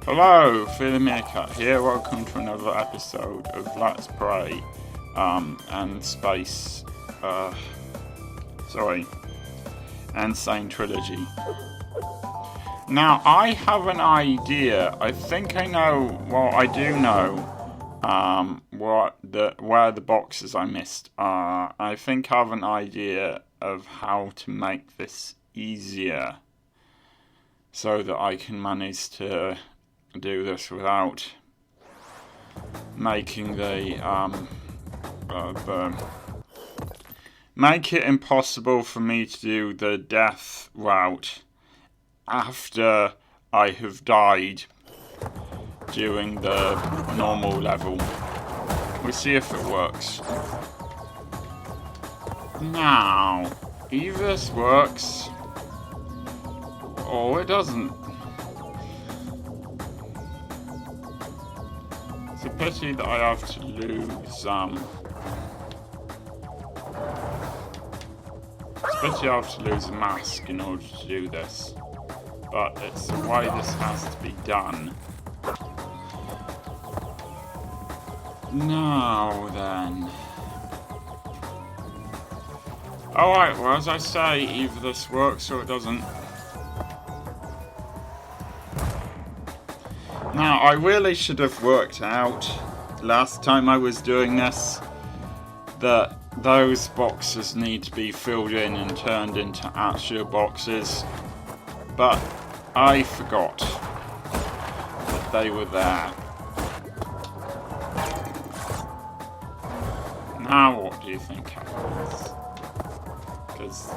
Hello, Feeling Meerkat here. Welcome to another episode of Let's Play and Space. And Sane Trilogy. Now, I have an idea. I think I know. Well, I do know where the boxes I missed are. I think I have an idea of how to make this easier, so that I can manage to do this without making make it impossible for me to do the death route after I have died during the normal level. We'll see if it works. Now, either this works or it doesn't. It's a pity that I have to lose It's a pity I have to lose a mask in order to do this. But it's the way this has to be done. Now then. Alright, well, as I say, either this works or it doesn't. Now, I really should have worked out last time I was doing this that those boxes need to be filled in and turned into actual boxes, but I forgot that they were there. Now what do you think happens? Because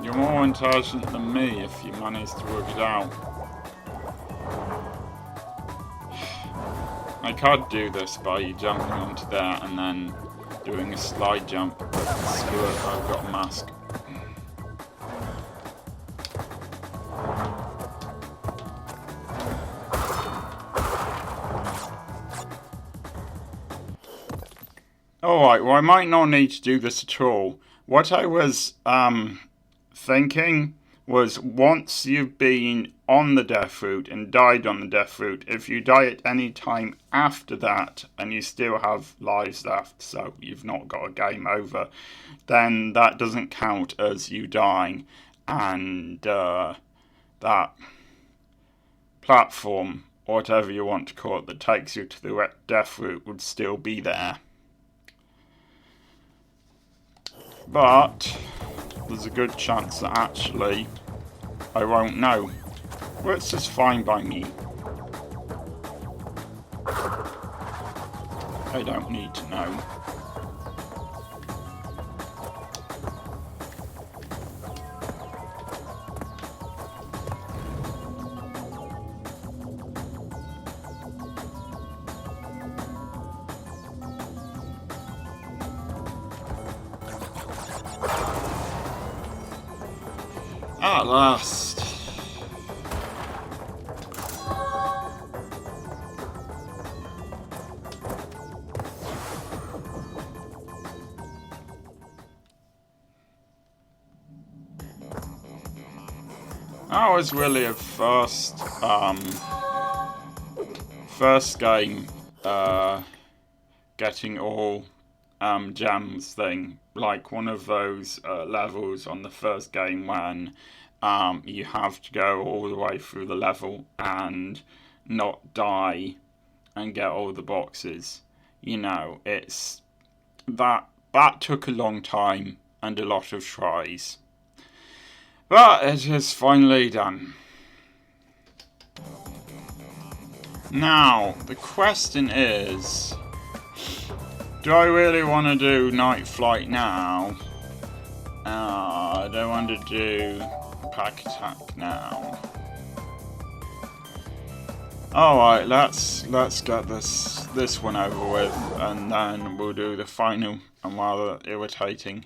you're more intelligent than me if you manage to work it out. I could do this by jumping onto there and then doing a slide jump, but screw it, I've got a mask. Alright, well, I might not need to do this at all. What I was thinking was, once you've been on the death route and died on the death route, if you die at any time after that and you still have lives left, so you've not got a game over, then that doesn't count as you dying, and that platform, or whatever you want to call it, that takes you to the death route would still be there. But there's a good chance that actually I won't know, which is fine by me. I don't need to know. At last. That was really a first game getting all gems thing, like one of those levels on the first game when you have to go all the way through the level and not die and get all the boxes. You know, it's that took a long time and a lot of tries. But it is finally done. Now, the question is, do I really want to do Night Flight now? I don't want to do Pack Attack now. Alright, let's get this one over with, and then we'll do the final and rather irritating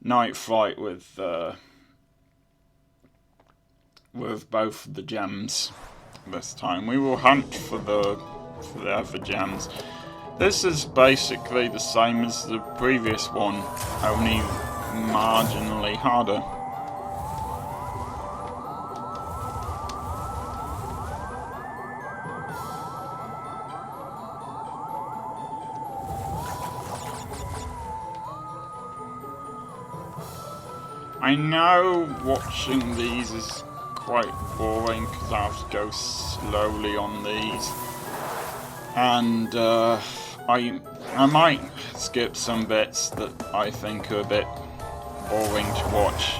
Night Flight with both of the gems this time. We will hunt for the other gems. This is basically the same as the previous one, only marginally harder. I know watching these is quite boring because I have to go slowly on these, and I might skip some bits that I think are a bit boring to watch.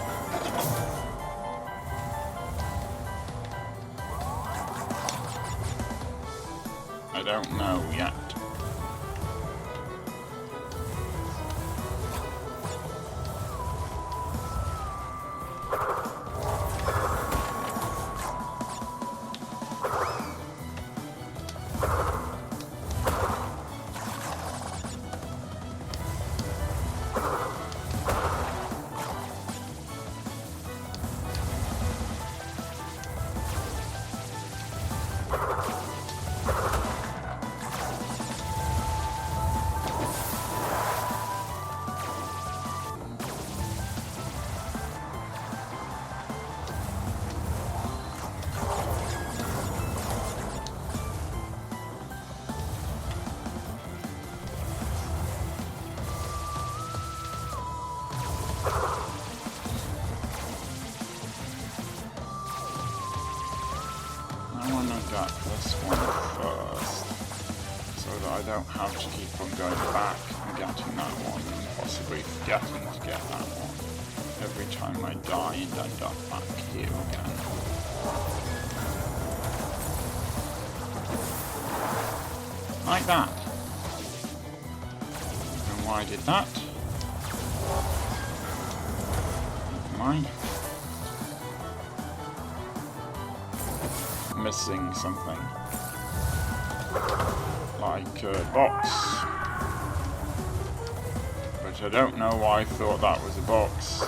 I don't know yet. Get this one first, so that I don't have to keep on going back and getting that one, and possibly forgetting to get that one every time I die and end up back here again. Like that. And why I did that? Never mind. Missing something, like a box, but I don't know why I thought that was a box.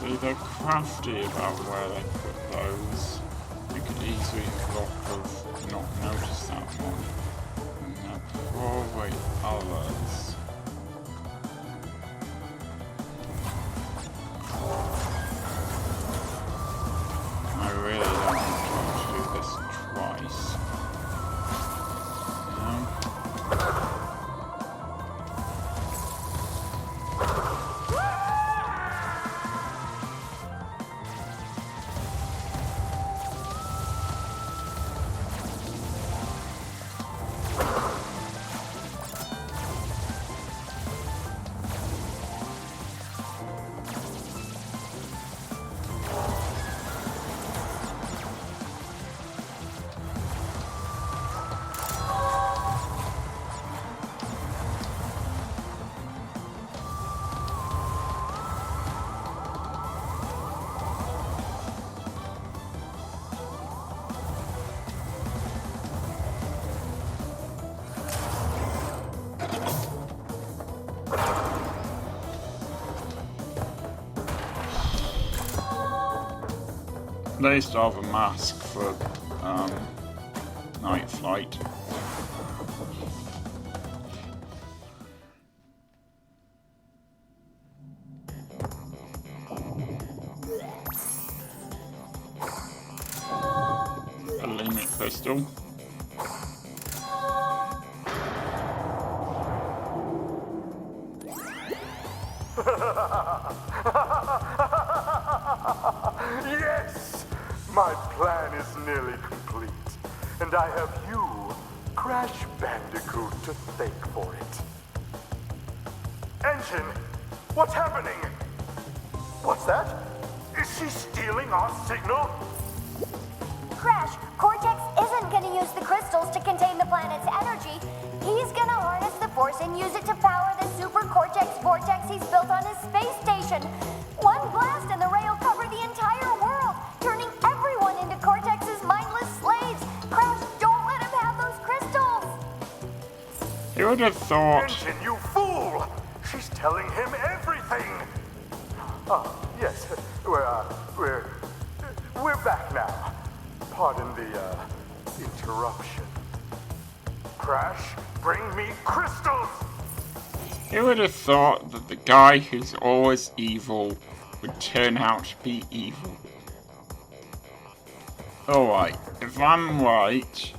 See, they're crafty about where they put those. You could easily have not noticed that one. And there are probably others. I really don't want to do this twice. They still have a mask for night flight. crystal. Yes! My plan is nearly complete, and I have you, Crash Bandicoot, to thank for it. Engine, what's happening? What's that? Is she stealing our signal? Crash, Cortex isn't going to use the crystals to contain the planet's energy. He's going to harness the force and use it to power the super Cortex vortex he's built on his space station. One blast and the ray will cover the entire world, turning everyone into Cortex's mindless slaves. Crash, don't let him have those crystals! Who would have thought? Engine, you fool! She's telling him everything! Yes, we're back now. Pardon the, interruption. Crash, bring me crystals! Who would have thought that the guy who's always evil would turn out to be evil? Alright, if I'm right...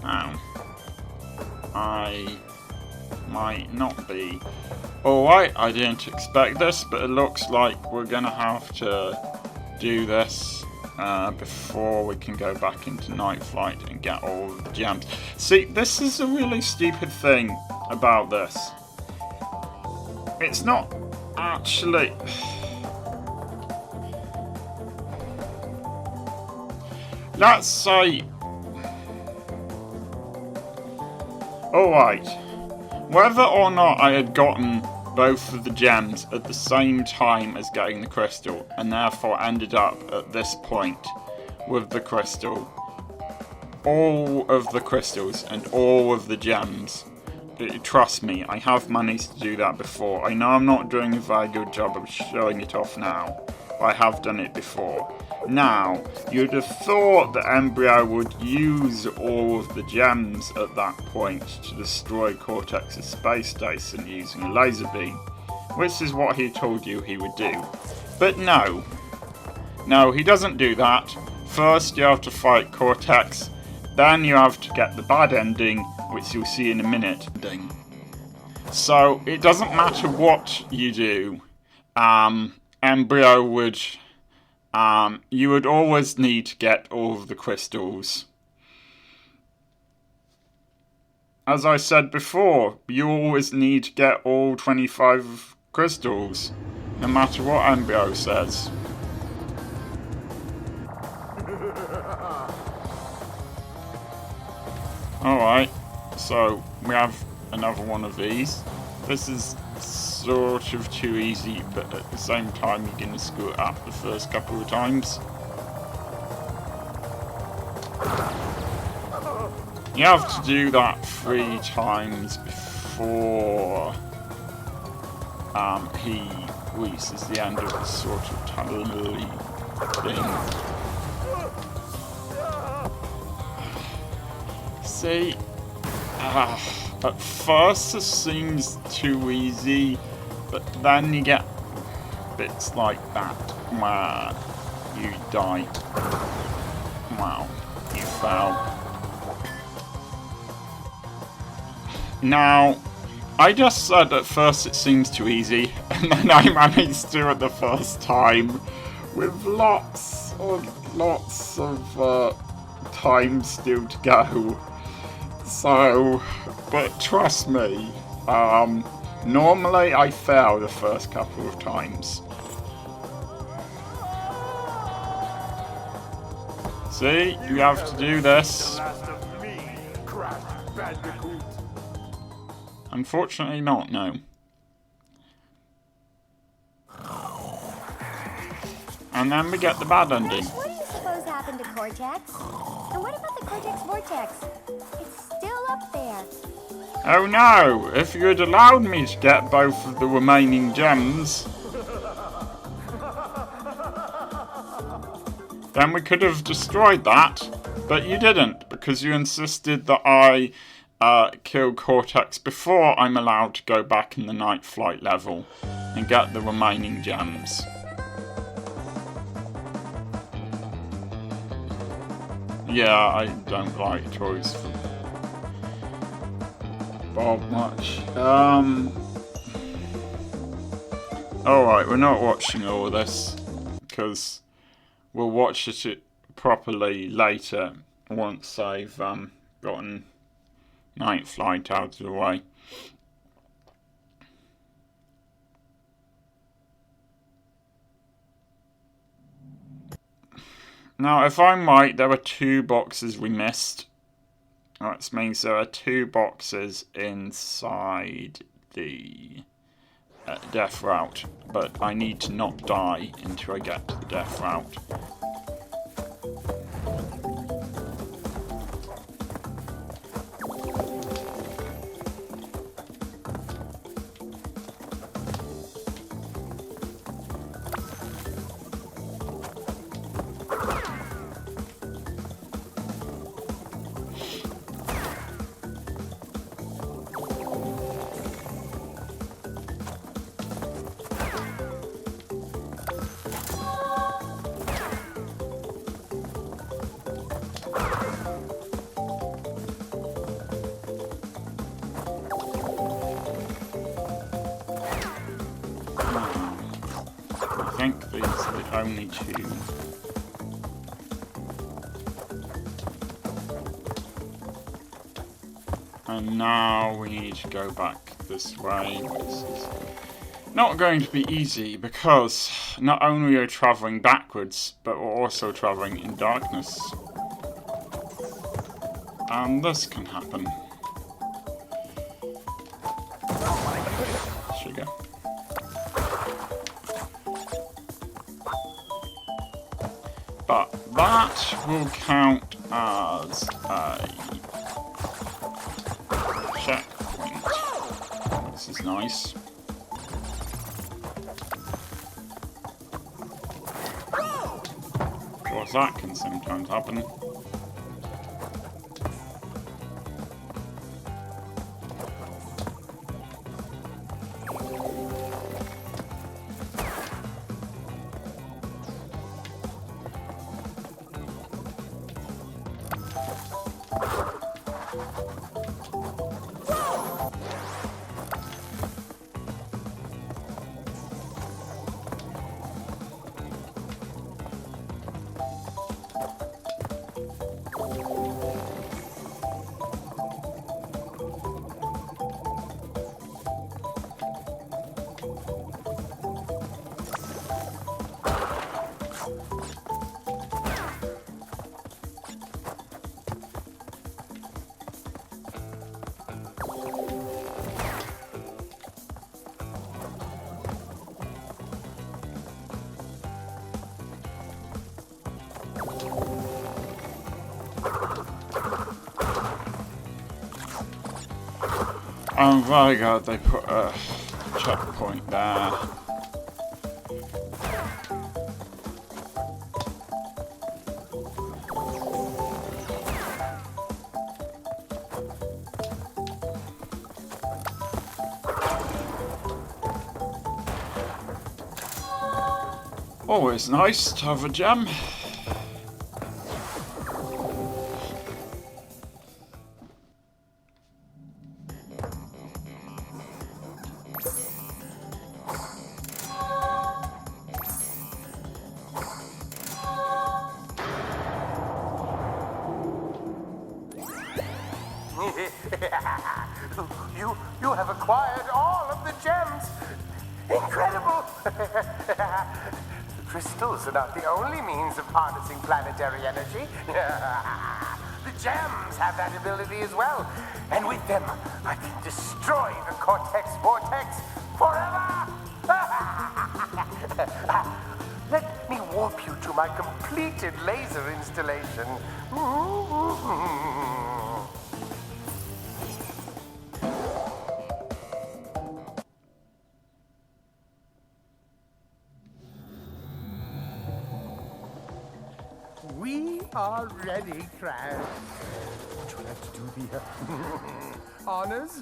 Now, I might not be. Alright, I didn't expect this, but it looks like we're gonna have to do this before we can go back into Night Flight and get all of the gems. See, this is a really stupid thing about this. It's not actually... Let's say... Alright. Whether or not I had gotten both of the gems at the same time as getting the crystal, and therefore ended up at this point with the crystal, all of the crystals and all of the gems. Trust me, I have managed to do that before. I know I'm not doing a very good job of showing it off now, but I have done it before. Now, you'd have thought that Embryo would use all of the gems at that point to destroy Cortex's space station using a laser beam, which is what he told you he would do. But no. No, he doesn't do that. First you have to fight Cortex, then you have to get the bad ending, which you'll see in a minute. So, it doesn't matter what you do, Embryo would... you would always need to get all of the crystals. As I said before, you always need to get all 25 crystals, no matter what Embryo says. Alright, so we have another one of these. This is sort of too easy, but at the same time you're going to screw it up the first couple of times. You have to do that 3 times before he reaches the end of the sort of tunnel thing. See, at first this seems too easy, but then you get bits like that where you die. Wow, you fell. Now, I just said at first it seems too easy, and then I managed to do it the first time with lots of time still to go. So, but trust me, normally I fail the first couple of times. See, you have to do this. Unfortunately not, no. And then we get the bad ending. What do you suppose happened to Cortex? And what about the Cortex vortex? It's still up there. Oh no! If you had allowed me to get both of the remaining gems, then we could have destroyed that, but you didn't, because you insisted that I kill Cortex before I'm allowed to go back in the Night Flight level and get the remaining gems. Yeah, I don't like toys for Bob much. Alright, we're not watching all this because we'll watch it properly later once I've gotten Night Flight out of the way. Now, if I'm right, there were 2 boxes we missed. That means there are 2 boxes inside the death route, but I need to not die until I get to the death route. I think these are the only 2. And now we need to go back this way. This is not going to be easy because not only are we travelling backwards, but we're also travelling in darkness. And this can happen. Sugar. But that will count as a checkpoint. This is nice. Of course, that can sometimes happen. I'm very glad they put a checkpoint there. Always nice to have a gem. You have acquired all of the gems. Incredible! Crystals are not the only means of harnessing planetary energy. The gems have that ability as well. And with them, I can destroy the Cortex Vortex forever! Let me warp you to my completed laser installation. We are ready, Crash. Would you like to do the honors?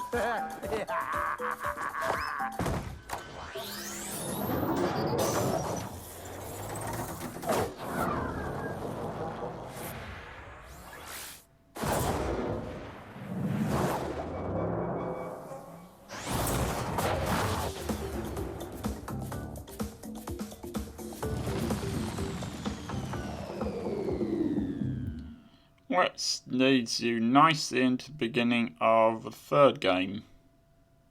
which leads you nicely into the beginning of the third game.